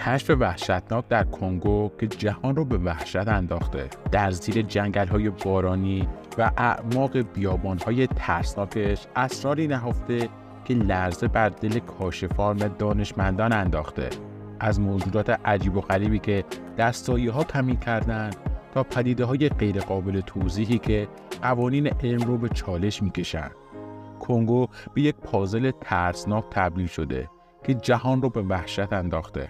کشف وحشتناک در کنگو که جهان رو به وحشت انداخته. در زیر جنگل‌های بارانی و اعماق بیابان‌های ترسناکش اسراری نهفته که لرزه بر دل کاشفان و دانشمندان انداخته. از موجودات عجیب و غریبی که در سایه‌ها کمی کردند تا پدیده‌های غیرقابل توضیحی که قوانین علم رو به چالش می‌کشند. کنگو به یک پازل ترسناک تبدیل شده که جهان رو به وحشت انداخته.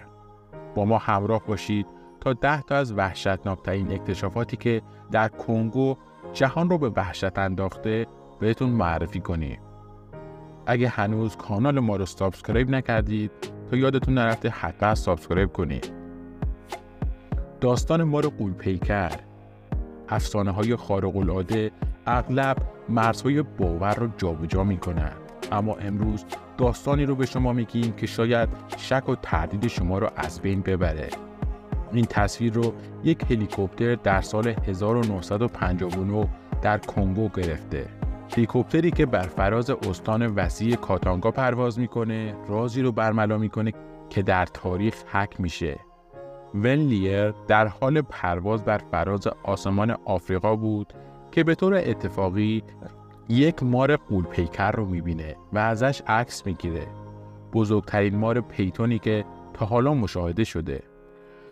با ما همراه باشید تا 10 تا از وحشتناکترین اکتشافاتی که در کنگو جهان رو به وحشت انداخته بهتون معرفی کنیم. اگه هنوز کانال ما رو سابسکرایب نکردید تا یادتون نرفته حتما سابسکرایب کنید. داستان مار غول‌پیکر، افسانه‌های خارق‌العاده اغلب مرزهای باور رو جابجا می‌کنند، اما امروز داستانی رو به شما میگیم که شاید شک و تردید شما رو از بین ببره. این تصویر رو یک هلیکوپتر در سال 1959 در کنگو گرفته. هلیکوپتری که بر فراز استان وسیع کاتانگا پرواز میکنه، رازی رو برملا میکنه که در تاریخ حک میشه. ون لیر در حال پرواز بر فراز آسمان آفریقا بود که به طور اتفاقی یک مار غول‌پیکر رو میبینه و ازش عکس میگیره. بزرگترین مار پیتونی که تا حالا مشاهده شده.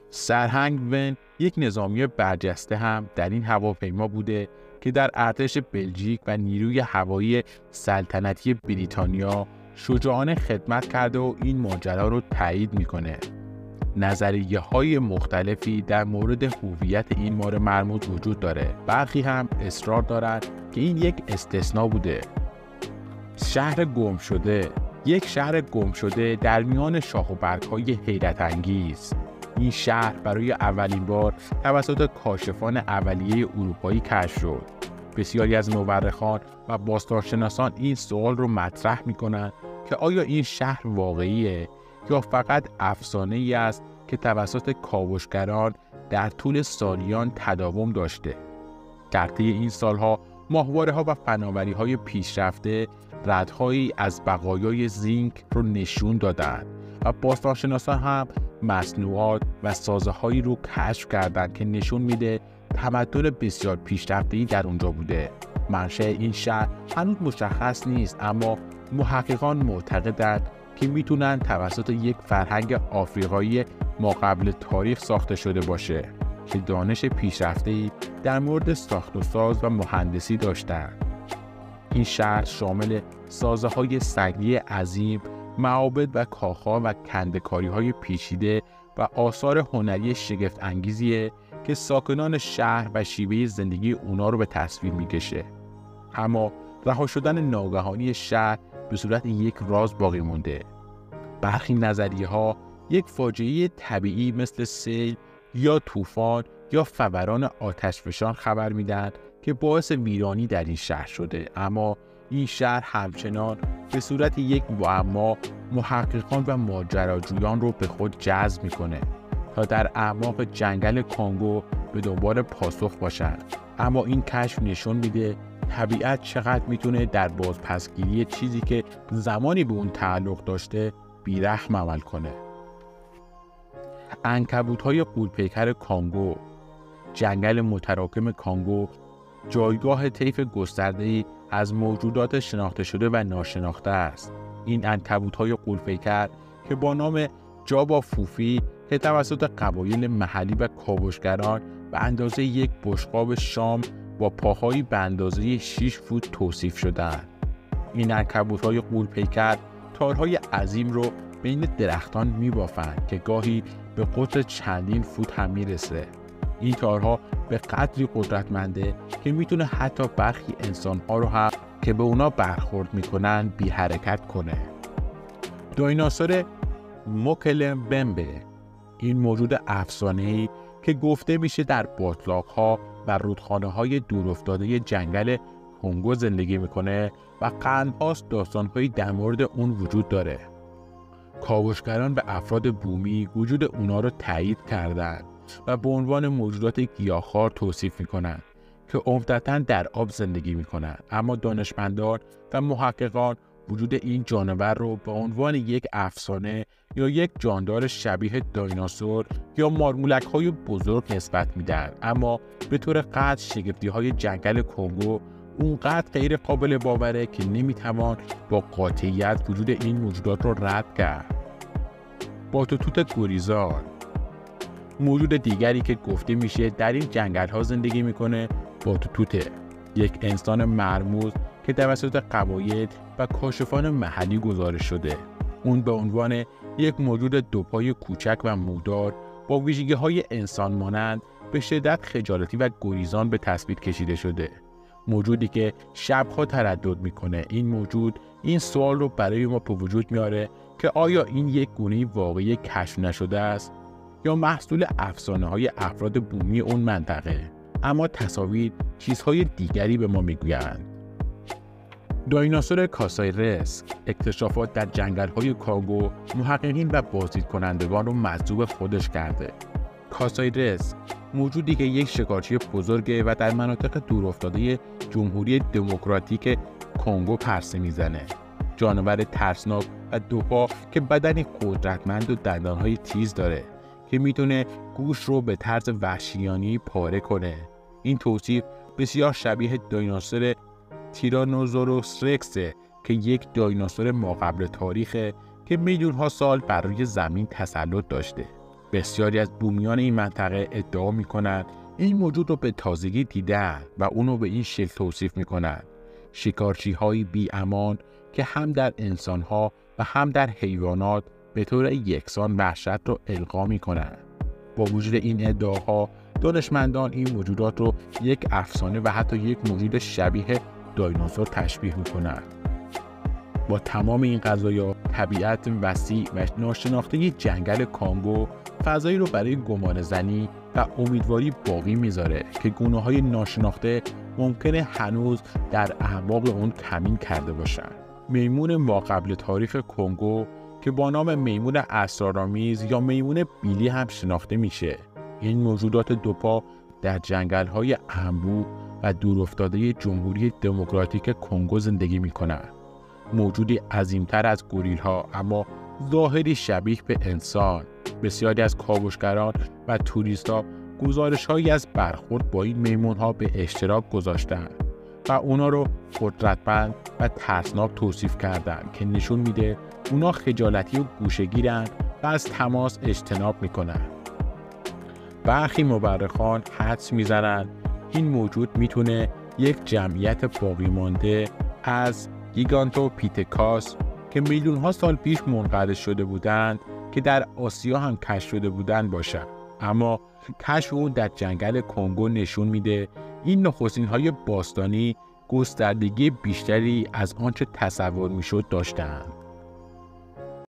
سرهنگ ون یک نظامی برجسته هم در این هواپیما بوده که در ارتش بلژیک و نیروی هوایی سلطنتی بریتانیا شجاعانه خدمت کرده و این ماجرا رو تایید میکنه. نظریه‌های مختلفی در مورد هویت این مار مرموز وجود داره. برخی هم اصرار دارند که این یک استثناء بوده. شهر گم شده، یک شهر گم شده در میان شاخ و برگ‌های حیرت انگیز. این شهر برای اولین بار توسط کاشفان اولیه اروپایی کشف شد. بسیاری از مورخان و باستانشناسان این سوال رو مطرح می‌کنند که آیا این شهر واقعیه یا فقط افسانه‌ای است که توسط کاوشگران در طول سالیان تداوم داشته. در طی این سالها ماهواره‌ها و فناوری‌های پیشرفته ردهایی از بقایای زینک رو نشون دادند و باستانشناسان هم مصنوعات و سازه‌هایی رو کشف کردند که نشون میده تمدن بسیار پیشرفته‌ای در اونجا بوده. منشأ این شهر هنوز مشخص نیست، اما محققان معتقدند که میتونن توسط یک فرهنگ آفریقایی ماقبل تاریخ ساخته شده باشه که دانش پیشرفته‌ای در مورد ساخت و ساز و مهندسی داشتند. این شهر شامل سازه‌های سنگی عظیم، معابد و کاخ‌ها و کنده‌کاری‌های پیچیده و آثار هنری شگفت انگیزیه که ساکنان شهر و شیوه زندگی اونا رو به تصویر میکشه. اما رها شدن ناگهانی شهر به صورت یک راز باقی مونده. برخی نظریه‌ها یک فاجعه طبیعی مثل سیل یا طوفان یا فوران آتشفشان خبر میدن که باعث ویرانی در این شهر شده، اما این شهر همچنان به صورت یک معما محققان و ماجراجویان رو به خود جذب میکنه تا در اعماق جنگل کنگو به دنبال پاسخ باشند. اما این کشف نشون میده طبیعت چقدر میتونه در بازپسگیری چیزی که زمانی به اون تعلق داشته بیرحم عمل کنه. عنکبوت‌های غول‌پیکر کانگو. جنگل متراکم کانگو جایگاه طیف گسترده‌ای از موجودات شناخته شده و ناشناخته است. این عنکبوت‌های غول‌پیکر که با نام جابا فوفی که توسط قبایل محلی و کاوشگران به اندازه یک بشقاب شام با پاهایی به اندازه 6 فوت توصیف شدند. این عنکبوت‌های غول‌پیکر تارهای عظیم رو بین درختان می‌بافند که گاهی به قطر چندین فوت هم میرسه. این تارها به قدری قدرتمنده که میتونه حتی برخی انسان‌ها رو هم که به اونا برخورد میکنن بی حرکت کنه. دایناسور موکلمبمبه، این موجود افسانه‌ای که گفته میشه در باتلاق‌ها و رودخانه‌های دورافتاده جنگل کنگو زندگی میکنه و قرن‌هاست داستان‌هایی در مورد اون وجود داره. کاوشگران به افراد بومی وجود اونا رو تایید کردند و به عنوان موجودات گیاهخوار توصیف میکنند که عمدتاً در آب زندگی میکنند، اما دانشمندان و محققان وجود این جانور رو به عنوان یک افسانه یا یک جاندار شبیه دایناسور یا مارمولک‌های بزرگ نسبت میدن، اما به طور قطع شگفتی‌های جنگل کنگو اونقدر غیر قابل باوره که نمیتوان با قاطعیت وجود این موجودات رو رد کرد. باتوتوت گوریزار، موجود دیگری که گفته میشه در این جنگل‌ها زندگی میکنه باتوتوته، یک انسان مرموز که توسط قبایل و کاشفان محلی گزارش شده. اون به عنوان یک موجود دوپای کوچک و مودار با ویژگی‌های انسان مانند به شدت خجالتی و گریزان به تصویر کشیده شده. موجودی که شب‌ها تردد میکنه. این موجود این سوال رو برای ما به وجود میاره که آیا این یک گونه واقعی کشف نشده است یا محصول افسانه‌های افراد بومی اون منطقه؟ اما تصاویر چیزهای دیگری به ما میگویند. دایناسور کاسایرس، اکتشافات در جنگل‌های کانگو محققین و بازدیدکنندگان رو مجذوب خودش کرده. کاسایرس موجودی که یک شکارچی بزرگه و در مناطق دورافتاده جمهوری دموکراتیک کنگو پرسه میزنه. جانور ترسناک و دوپا که بدنی قدرتمند و دندانهای تیز داره که میتونه گوش رو به طرز وحشیانه‌ای پاره کنه. این توصیف بسیار شبیه دایناسور تیرانوزوروس رکسه که یک دایناسور ماقبل تاریخه که میلیون‌ها سال بر روی زمین تسلط داشته. بسیاری از بومیان این منطقه ادعا میکنند این موجود رو به تازگی دیدن و اونو به این شکل توصیف میکنند: شکارچی‌های بی‌امان که هم در انسان‌ها و هم در حیوانات به طور یکسان وحشت رو القا میکنند. با وجود این ادعاها، دانشمندان این موجودات رو یک افسانه و حتی یک موجود شبیه دایناسور تشبیه میکنند. با تمام این قضایا، طبیعت وسیع و ناشناخته جنگل کانگو فضایی رو برای گمانه‌زنی و امیدواری باقی میذاره که گونه‌های ناشناخته ممکنه هنوز در اعماق اون کمین کرده باشن. میمون ماقبل تاریخ کنگو که با نام میمون اسرارآمیز یا میمون بیلی هم شناخته میشه. این موجودات دوپا در جنگل‌های انبوه و دورافتاده جمهوری دموکراتیک کنگو زندگی میکنن. موجودی عظیمتر از گوریل‌ها اما ظاهری شبیه به انسان. بسیاری از کاوشگران و توریست‌ها گزارش‌هایی از برخورد با این میمون‌ها به اشتراک گذاشتند و اونا رو قدرتمند و ترسناک توصیف کردند که نشون میده اونا خجالتی و گوشه‌گیرن و از تماس اجتناب میکنن. برخی مورخان حدس میزنن این موجود میتونه یک جمعیت باقی مانده از گیگانتوپیتکاس که میلیون‌ها سال پیش منقرض شده بودند که در آسیا هم کشف شده بودند باشد. اما کشف اون در جنگل کنگو نشون میده این نخستین‌های باستانی گستردگی بیشتری از آنچه تصور میشد داشتند.